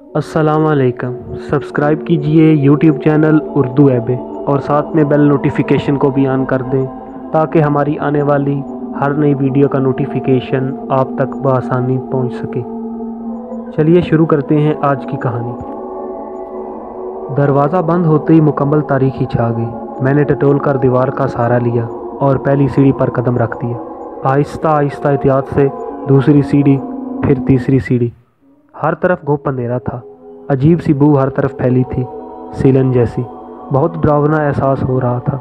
अस्सलाम वालेकुम। सब्सक्राइब कीजिए यूट्यूब चैनल उर्दू ऐबे और साथ में बेल नोटिफिकेशन को भी ऑन कर दें ताकि हमारी आने वाली हर नई वीडियो का नोटिफिकेशन आप तक बआसानी पहुंच सके। चलिए शुरू करते हैं आज की कहानी। दरवाज़ा बंद होते ही मुकम्मल तारीखी छा गई। मैंने टटोल कर दीवार का सहारा लिया और पहली सीढ़ी पर कदम रख दिया। आहिस्ता आहिस्ता एहतियात से दूसरी सीढ़ी, फिर तीसरी सीढ़ी। हर तरफ घुप अंधेरा था। अजीब सी बू हर तरफ फैली थी, सीलन जैसी। बहुत डरावना एहसास हो रहा था।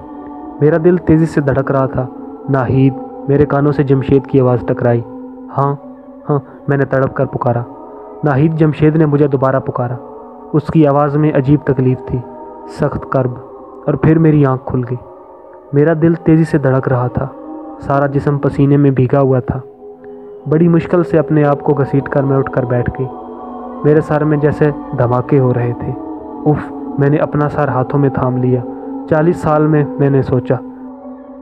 मेरा दिल तेज़ी से धड़क रहा था। नाहीद। मेरे कानों से जमशेद की आवाज़ टकराई। हाँ हाँ, मैंने तड़प कर पुकारा। नाहीद। जमशेद ने मुझे दोबारा पुकारा। उसकी आवाज़ में अजीब तकलीफ़ थी, सख्त कर्ब। और फिर मेरी आँख खुल गई। मेरा दिल तेज़ी से धड़क रहा था। सारा जिस्म पसीने में भीगा हुआ था। बड़ी मुश्किल से अपने आप को घसीट कर मैं उठकर बैठ गई। मेरे सर में जैसे धमाके हो रहे थे। उफ, मैंने अपना सर हाथों में थाम लिया। 40 साल में मैंने सोचा।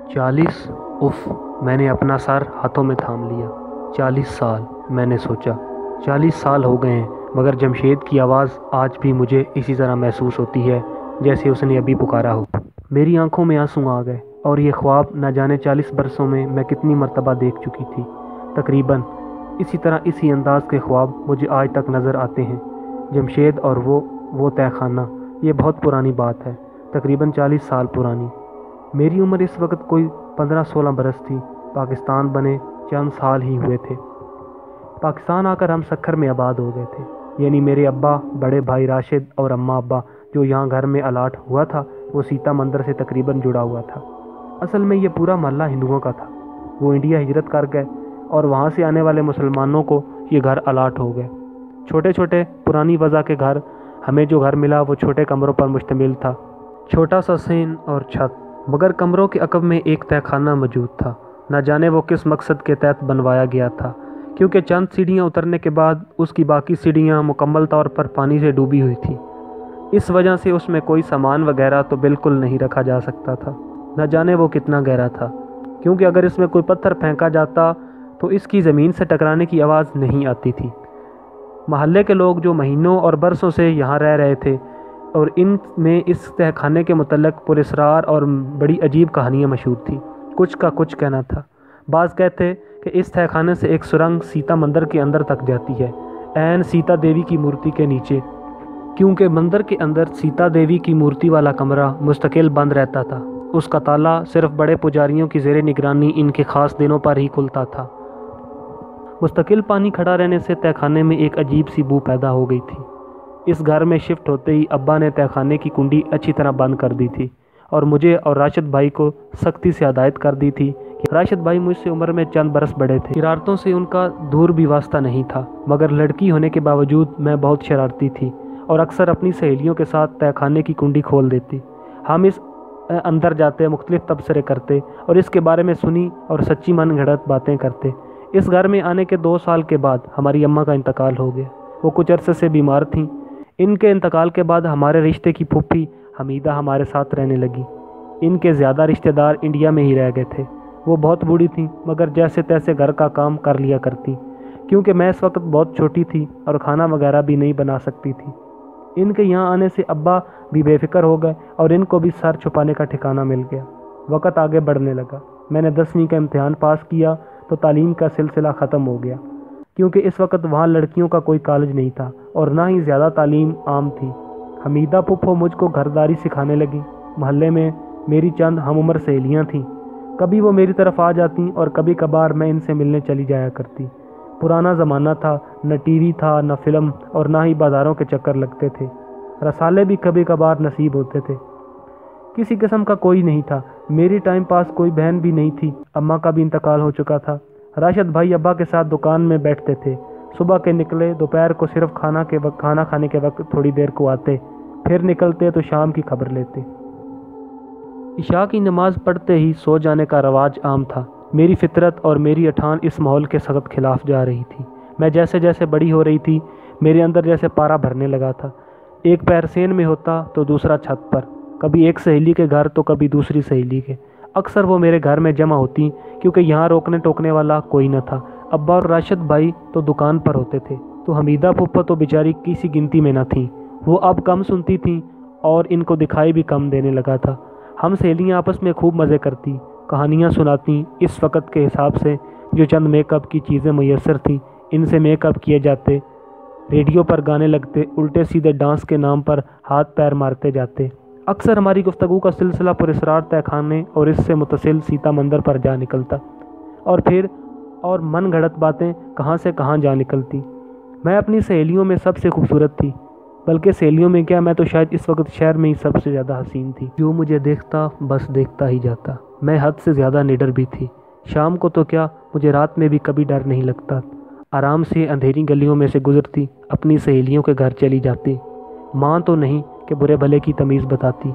40। उफ, मैंने अपना सर हाथों में थाम लिया। 40 साल मैंने सोचा। 40 साल हो गए हैं, मगर जमशेद की आवाज़ आज भी मुझे इसी तरह महसूस होती है जैसे उसने अभी पुकारा हो। मेरी आंखों में आंसू आ गए और ये ख्वाब न जाने 40 बरसों में मैं कितनी मर्तबा देख चुकी थी। तकरीबन इसी तरह, इसी अंदाज के ख्वाब मुझे आज तक नज़र आते हैं। जमशेद और वो तहखाना, ये बहुत पुरानी बात है, तकरीबन 40 साल पुरानी। मेरी उम्र इस वक्त कोई 15-16 बरस थी। पाकिस्तान बने चंद साल ही हुए थे। पाकिस्तान आकर हम सक्खर में आबाद हो गए थे। यानी मेरे अब्बा, बड़े भाई राशिद और अम्मा अब्बा जो यहाँ घर में अलाट हुआ था, वो सीता मंदिर से तकरीबन जुड़ा हुआ था। असल में ये पूरा मोहल्ला हिंदुओं का था। वो इंडिया हिजरत कर गए और वहाँ से आने वाले मुसलमानों को ये घर अलाट हो गए। छोटे छोटे पुरानी वज़ा के घर। हमें जो घर मिला वो छोटे कमरों पर मुश्तमिल था, छोटा सा सेन और छत। मगर कमरों के अकब में एक तहखाना मौजूद था। न जाने वो किस मकसद के तहत बनवाया गया था, क्योंकि चंद सीढ़ियाँ उतरने के बाद उसकी बाकी सीढ़ियाँ मुकम्मल तौर पर पानी से डूबी हुई थी। इस वजह से उसमें कोई सामान वगैरह तो बिल्कुल नहीं रखा जा सकता था। न जाने वो कितना गहरा था, क्योंकि अगर इसमें कोई पत्थर फेंका जाता तो इसकी ज़मीन से टकराने की आवाज़ नहीं आती थी। महल्ले के लोग जो महीनों और बरसों से यहाँ रह रहे थे, और इनमें इस तहखाने के मुतल्लिक़ पुरस्रार और बड़ी अजीब कहानियाँ मशहूर थी। कुछ का कुछ कहना था। बाज़ कहते कि इस तहखाने से एक सुरंग सीता मंदिर के अंदर तक जाती है, ऐन सीता देवी की मूर्ति के नीचे, क्योंकि मंदिर के अंदर सीता देवी की मूर्ति वाला कमरा मुस्तकिल बंद रहता था। उसका ताला सिर्फ बड़े पुजारियों की ज़ेरे निगरानी इनके ख़ास दिनों पर ही खुलता था। मुस्तकिल पानी खड़ा रहने से तहखाने में एक अजीब सी बू पैदा हो गई थी। इस घर में शिफ्ट होते ही अब्बा ने तहखाने की कुंडी अच्छी तरह बंद कर दी थी और मुझे और राशिद भाई को सख्ती से हिदायत कर दी थी कि राशिद भाई मुझसे उम्र में चंद बरस बड़े थे। शरारतों से उनका दूर भी वास्ता नहीं था, मगर लड़की होने के बावजूद मैं बहुत शरारती थी और अक्सर अपनी सहेलियों के साथ तहखाने की कुंडी खोल देती। हम इस अंदर जाते, मुख्तलिफ तबसरे करते और इसके बारे में सुनी और सच्ची मन घड़त बातें करते। इस घर में आने के 2 साल के बाद हमारी अम्मा का इंतकाल हो गया। वो कुछ अरसे से बीमार थीं। इनके इंतकाल के बाद हमारे रिश्ते की फूफी हमीदा हमारे साथ रहने लगी। इनके ज़्यादा रिश्तेदार इंडिया में ही रह गए थे। वो बहुत बूढ़ी थीं, मगर जैसे तैसे घर का काम कर लिया करती, क्योंकि मैं इस वक्त बहुत छोटी थी और खाना वगैरह भी नहीं बना सकती थी। इनके यहाँ आने से अब्बा भी बेफिक्र हो गए और इनको भी सर छुपाने का ठिकाना मिल गया। वक़्त आगे बढ़ने लगा। मैंने 10वीं का इम्तिहान पास किया तो तालीम का सिलसिला ख़त्म हो गया, क्योंकि इस वक्त वहाँ लड़कियों का कोई कॉलेज नहीं था और ना ही ज़्यादा तालीम आम थी। हमीदा फुफ्फो मुझको घरदारी सिखाने लगी। मोहल्ले में मेरी चंद हम उम्र सहेलियाँ थीं। कभी वो मेरी तरफ आ जाती और कभी कभार मैं इनसे मिलने चली जाया करती। पुराना ज़माना था, न टीवी था, न फिल्म, और ना ही बाज़ारों के चक्कर लगते थे। रसाले भी कभी कभार नसीब होते थे। किसी किस्म का कोई नहीं था। मेरी टाइम पास कोई बहन भी नहीं थी। अम्मा का भी इंतकाल हो चुका था। राशिद भाई अब्बा के साथ दुकान में बैठते थे। सुबह के निकले, दोपहर को सिर्फ खाना खाने के वक्त थोड़ी देर को आते, फिर निकलते तो शाम की खबर लेते। इशा की नमाज पढ़ते ही सो जाने का रवाज आम था। मेरी फितरत और मेरी अठान इस माहौल के सख्त खिलाफ जा रही थी। मैं जैसे जैसे बड़ी हो रही थी, मेरे अंदर जैसे पारा भरने लगा था। एक पैर सेन में होता तो दूसरा छत पर, कभी एक सहेली के घर तो कभी दूसरी सहेली के। अक्सर वो मेरे घर में जमा होती, क्योंकि यहाँ रोकने टोकने वाला कोई न था। ابا اور راشد بھائی تو دکان پر ہوتے تھے، تو حمیدہ پھپھا تو بیچاری کسی گنتی میں نہ تھیں۔ وہ اب کم سنتی تھیں اور ان کو دکھائی بھی کم دینے لگا تھا۔ ہم سہیلیاں آپس میں خوب مزے کرتی، کہانیاں سناتی۔ اس وقت کے حساب سے جو چند میک اپ کی چیزیں میسر تھیں، ان سے میک اپ کیے جاتے، ریڈیو پر گانے لگتے، الٹے سیدھے ڈانس کے نام پر ہاتھ پیر مارتے جاتے۔ اکثر ہماری گفتگو کا سلسلہ پراسرار تہہ خانے اور اس سے متصل سیتا مندر پر جا نکلتا، اور پھر اور من گھڑت باتیں کہاں سے کہاں جا نکلتی۔ میں اپنی سہیلیوں میں سب سے خوبصورت تھی، بلکہ سہیلیوں میں کیا، میں تو شاید اس وقت شہر میں ہی سب سے زیادہ حسین تھی۔ جو مجھے دیکھتا بس دیکھتا ہی جاتا۔ میں حد سے زیادہ نڈر بھی تھی۔ شام کو تو کیا، مجھے رات میں بھی کبھی ڈر نہیں لگتا۔ آرام سے اندھیری گلیوں میں سے گزرتی، اپنی سہیلیوں کے گھر چلی جاتی۔ ماں تو نہیں کہ برے بھلے کی تمیز بتاتی۔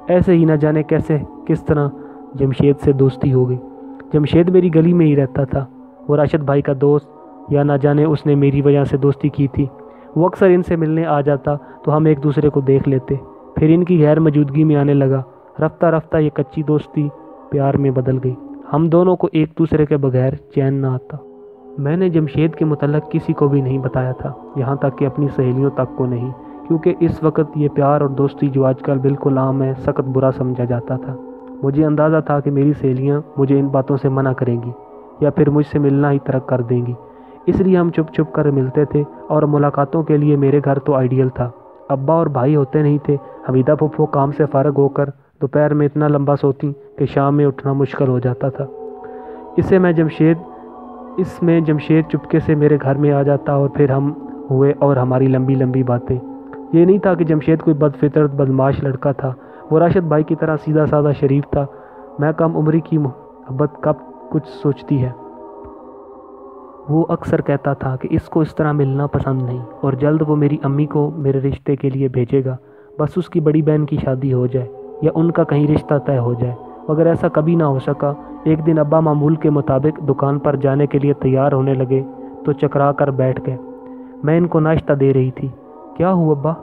ایسے ہی نہ جانے کیسے کس طرح جمشید سے دوستی ہو گئی۔ جمشید میری گلی میں ہی رہتا تھا، وہ راشد بھائی کا دوست، یا نہ جانے اس نے میری وجہ سے دوستی کی تھی۔ وہ اکثر ان سے ملنے آ جاتا تو ہم ایک دوسرے کو دیکھ لیتے، پھر ان کی غیر موجودگی میں آنے لگا۔ رفتہ رفتہ یہ کچی دوستی پیار میں بدل گئی۔ ہم دونوں کو ایک دوسرے کے بغیر چین نہ آتا۔ میں نے جمشید کے متعلق کسی کو بھی نہیں بتایا تھا، یہاں تک کہ اپنی سہیلیوں تک کو نہیں، کیونکہ اس وقت یہ پیار اور دوستی جو آج کل بالکل عام ہے، سخت برا سمجھا جاتا تھا۔ مجھے اندازہ تھا کہ میری سہیلیاں مجھے ان باتوں سے منع کریں گی یا پھر مجھ سے ملنا ہی ترک کر دیں گی، اس لیے ہم چھپ چھپ کر ملتے تھے، اور ملاقاتوں کے لیے میرے گھر تو آئیڈیل تھا۔ ابا اور بھائی ہوتے نہیں تھے۔ حمیدہ پھپھو کام سے فارغ ہو کر دوپہر میں اتنا لمبا سوتی کہ شام میں اٹھنا مشکل ہو جاتا تھا۔ اس میں جمشید چپکے سے میرے گھر میں آ جاتا، اور پھر ہم ہوئے اور ہماری لمبی لمبی باتیں۔ یہ نہیں تھا کہ جمشید کوئی بد فطرت بدمعاش لڑکا تھا، وہ راشد بھائی کی طرح سیدھا سادہ شریف تھا۔ میں کم عمری کی محبت کب کچھ سوچتی ہے۔ وہ اکثر کہتا تھا کہ اس کو اس طرح ملنا پسند نہیں، اور جلد وہ میری امی کو میرے رشتے کے لیے بھیجے گا، بس اس کی بڑی بہن کی شادی ہو جائے یا ان کا کہیں رشتہ طے ہو جائے، مگر ایسا کبھی نہ ہو سکا۔ ایک دن ابا معمول کے مطابق دکان پر جانے کے لیے تیار ہونے لگے تو چکرا کر بیٹھ گئے۔ میں ان کو ناشتہ دے رہی تھی۔ کیا ہوا ابا؟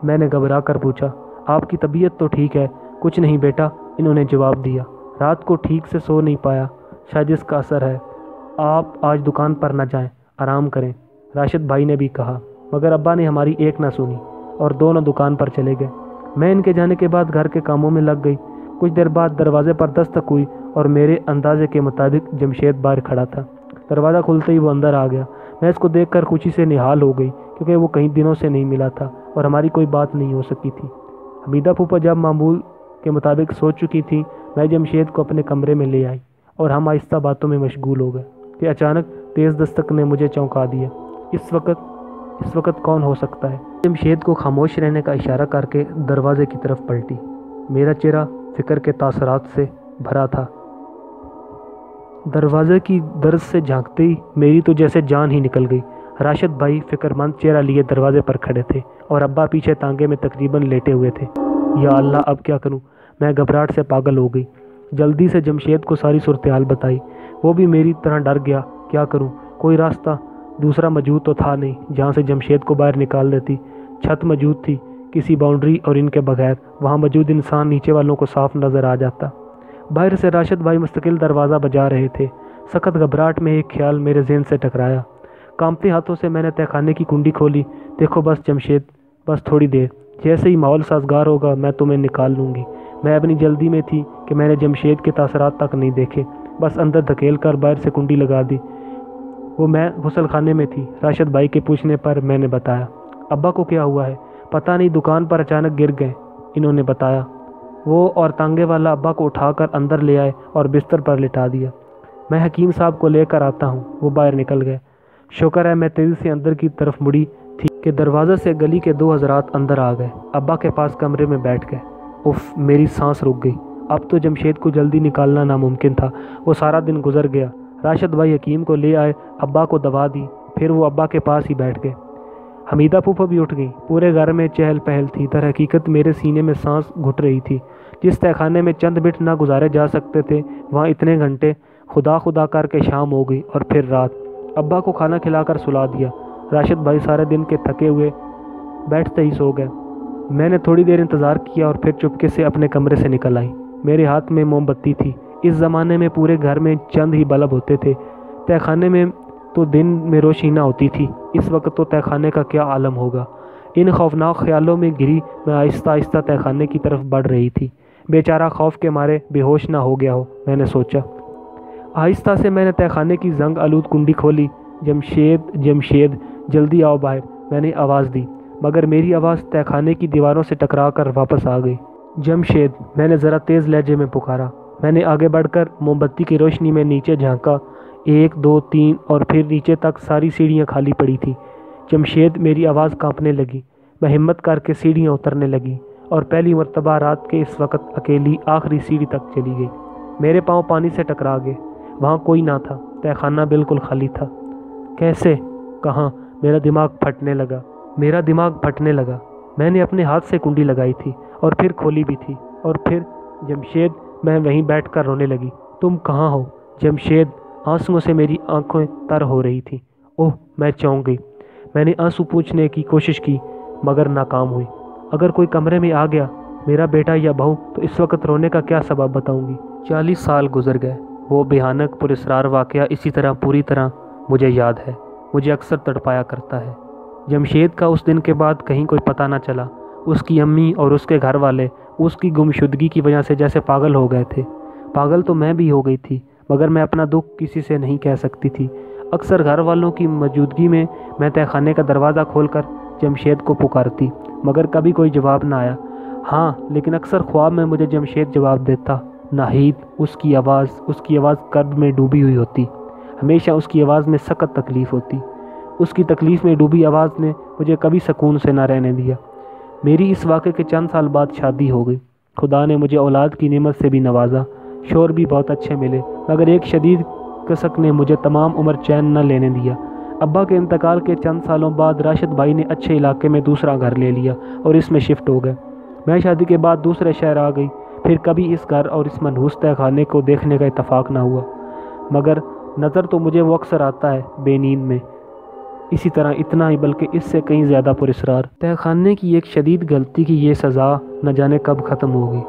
میں نے گھبرا کر پوچھا۔ آپ کی طبیعت تو ٹھیک ہے؟ کچھ نہیں بیٹا، انہوں نے جواب دیا، رات کو ٹھیک سے سو نہیں پایا، شاید اس کا اثر ہے۔ آپ آج دکان پر نہ جائیں، آرام کریں، راشد بھائی نے بھی کہا، مگر ابا نے ہماری ایک نہ سنی اور دونوں دکان پر چلے گئے۔ میں ان کے جانے کے بعد گھر کے کاموں میں لگ گئی۔ کچھ دیر بعد دروازے پر دستک ہوئی اور میرے اندازے کے مطابق جمشید باہر کھڑا تھا۔ دروازہ کھلتے ہی وہ اندر آ گیا۔ میں اس کو دیکھ کر خوشی سے نہال ہو گئی، کیونکہ وہ کئی دنوں سے نہیں ملا تھا اور ہماری کوئی بات نہیں ہو سکی تھی۔ حمیدہ پھوپھا جب معمول کے مطابق سو چکی تھی، میں جمشید کو اپنے کمرے میں لے آئی اور ہم آہستہ باتوں میں مشغول ہو گئے کہ اچانک تیز دستک نے مجھے چونکا دیا۔ اس وقت کون ہو سکتا ہے؟ جمشید کو خاموش رہنے کا اشارہ کر کے دروازے کی طرف پلٹی۔ میرا چہرہ فکر کے تاثرات سے بھرا تھا۔ دروازے کی درز سے جھانکتے ہی میری تو جیسے جان ہی نکل گئی۔ راشد بھائی فکر مند چہرہ لیے دروازے پر کھڑے تھے اور ابا پیچھے تانگے میں تقریباً لیٹے ہوئے تھے۔ یا اللہ، اب کیا کروں؟ میں گھبراہٹ سے پاگل ہو گئی۔ جلدی سے جمشید کو ساری صورتحال بتائی۔ وہ بھی میری طرح ڈر گیا۔ کیا کروں؟ کوئی راستہ دوسرا موجود تو تھا نہیں جہاں سے جمشید کو باہر نکال دیتی۔ چھت موجود تھی، کسی باؤنڈری اور ان کے بغیر وہاں موجود انسان نیچے والوں کو صاف نظر آ جاتا۔ باہر سے راشد بھائی مستقل دروازہ بجا رہے تھے۔ سخت گھبراہٹ میں ایک خیال میرے ذہن سے ٹکرایا۔ کانپتے ہاتھوں سے میں نے تہہ خانے کی کنڈی کھولی۔ دیکھو بس جمشید، بس تھوڑی دیر، جیسے ہی ماحول سازگار ہوگا میں تمہیں نکال لوں گی۔ میں اپنی جلدی میں تھی کہ میں نے جمشید کے تاثرات تک نہیں دیکھے، بس اندر دھکیل کر باہر سے کنڈی لگا دی۔ وہ میں غسل خانے میں تھی۔ راشد بھائی کے پوچھنے پر میں نے بتایا۔ ابا کو کیا ہوا ہے؟ پتہ نہیں، دکان پر اچانک گر گئے، انہوں نے بتایا۔ وہ اور تانگے والا ابا کو اٹھا کر اندر لے آئے اور بستر پر لٹا دیا۔ میں حکیم صاحب کو لے کر آتا ہوں۔ وہ باہر نکل گئے۔ شکر ہے میں تیزی سے اندر کی طرف مڑی تھی کہ دروازے سے گلی کے دو حضرات اندر آ گئے۔ ابا کے پاس کمرے میں بیٹھ گئے۔ اف، میری سانس رک گئی۔ اب تو جمشید کو جلدی نکالنا ناممکن تھا۔ وہ سارا دن گزر گیا۔ راشد بھائی حکیم کو لے آئے، ابا کو دوا دی، پھر وہ ابا کے پاس ہی بیٹھ گئے۔ حمیدہ پھوپھا بھی اٹھ گئی۔ پورے گھر میں چہل پہل تھی۔ در حقیقت میرے سینے میں سانس گھٹ رہی تھی۔ جس تہہ خانے میں چند منٹ نہ گزارے جا سکتے تھے، وہاں اتنے گھنٹے خدا خدا کر کے شام ہو گئی اور پھر رات۔ ابا کو کھانا کھلا کر سلا دیا۔ راشد بھائی سارے دن کے تھکے ہوئے بیٹھتے ہی سو گئے۔ میں نے تھوڑی دیر انتظار کیا اور پھر چپکے سے اپنے کمرے سے نکل آئی۔ میرے ہاتھ میں موم بتی تھی۔ اس زمانے میں پورے گھر میں چند ہی بلب ہوتے تھے۔ तह खाने में तो दिन में रोशनी न होती थी, इस वक्त तो तह खाने का क्या आलम होगा। इन खौफनाक ख्यालों में घिरी मैं आहिस्ता आहिस्ता तह खाने की तरफ बढ़ रही थी। बेचारा खौफ के मारे बेहोश ना हो गया हो, मैंने सोचा। आहिस्ता से मैंने तह खाने की जंग आलूद कुंडी खोली। जमशेद, जमशेद, जल्दी आओ बाहर, मैंने आवाज़ दी, मगर मेरी आवाज़ तह खाने की दीवारों से टकरा कर वापस आ गई। जमशेद, मैंने ज़रा तेज़ लहजे में पुकारा। मैंने आगे बढ़कर मोमबत्ती की रोशनी में नीचे झांका। 1, 2, 3 और फिर नीचे तक सारी सीढ़ियाँ खाली पड़ी थी। जमशेद, मेरी आवाज़ कांपने लगी। मैं हिम्मत करके सीढ़ियाँ उतरने लगी और पहली मरतबा रात के इस वक्त अकेली आखिरी सीढ़ी तक चली गई। मेरे पाँव पानी से टकरा गए। वहाँ कोई ना था, तहखाना बिल्कुल खाली था। कैसे, कहाँ? मेरा दिमाग फटने लगा। मैंने अपने हाथ से कुंडी लगाई थी और फिर खोली भी थी। और फिर जमशेद, मैं वहीं बैठकर रोने लगी। तुम कहाँ हो जमशेद? आंसुओं से मेरी आंखें तर हो रही थी। ओह, मैं चौंक गई। मैंने आंसू पूछने की कोशिश की मगर नाकाम हुई। अगर कोई कमरे में आ गया, मेरा बेटा या बहू, तो इस वक्त रोने का क्या सबब बताऊंगी। 40 साल गुजर गए। वो भयानक पुरस्कार वाक़या इसी तरह पूरी तरह मुझे याद है, मुझे अक्सर तड़पाया करता है। जमशेद का उस दिन के बाद कहीं कोई पता न चला। उसकी अम्मी और उसके घर वाले उसकी गुमशुदगी की वजह से जैसे पागल हो गए थे। पागल तो मैं भी हो गई थी, मगर मैं अपना दुख किसी से नहीं कह सकती थी। अक्सर घर वालों की मौजूदगी में मैं तहखाने का दरवाज़ा खोलकर जमशेद को पुकारती, मगर कभी कोई जवाब ना आया। हाँ, लेकिन अक्सर ख्वाब में मुझे जमशेद जवाब देता। नाहिद, उसकी आवाज़ कर्ब में डूबी हुई होती। हमेशा उसकी आवाज़ में सख्त तकलीफ़ होती। उसकी तकलीफ़ में डूबी आवाज़ ने मुझे कभी सुकून से ना रहने दिया। मेरी इस वाक़े के चंद साल बाद शादी हो गई। खुदा ने मुझे औलाद की नेमत से भी नवाजा। शोर भी बहुत अच्छे मिले, मगर एक शदीद कसक ने मुझे तमाम उम्र चैन न लेने दिया। अब्बा के इंतकाल के चंद सालों बाद राशिद भाई ने अच्छे इलाके में दूसरा घर ले लिया और इसमें शिफ्ट हो गए। मैं शादी के बाद दूसरे शहर आ गई। फिर कभी इस घर और इस मनहूस तहखाने को देखने का इत्तफाक ना हुआ, मगर नज़र तो मुझे वो अक्सर आता है बेनींद में। इसी तरह इतना ही बल्कि इससे कहीं ज़्यादा पुरस्कार। तहखाने की एक शदीद गलती की ये सज़ा न जाने कब ख़त्म होगी।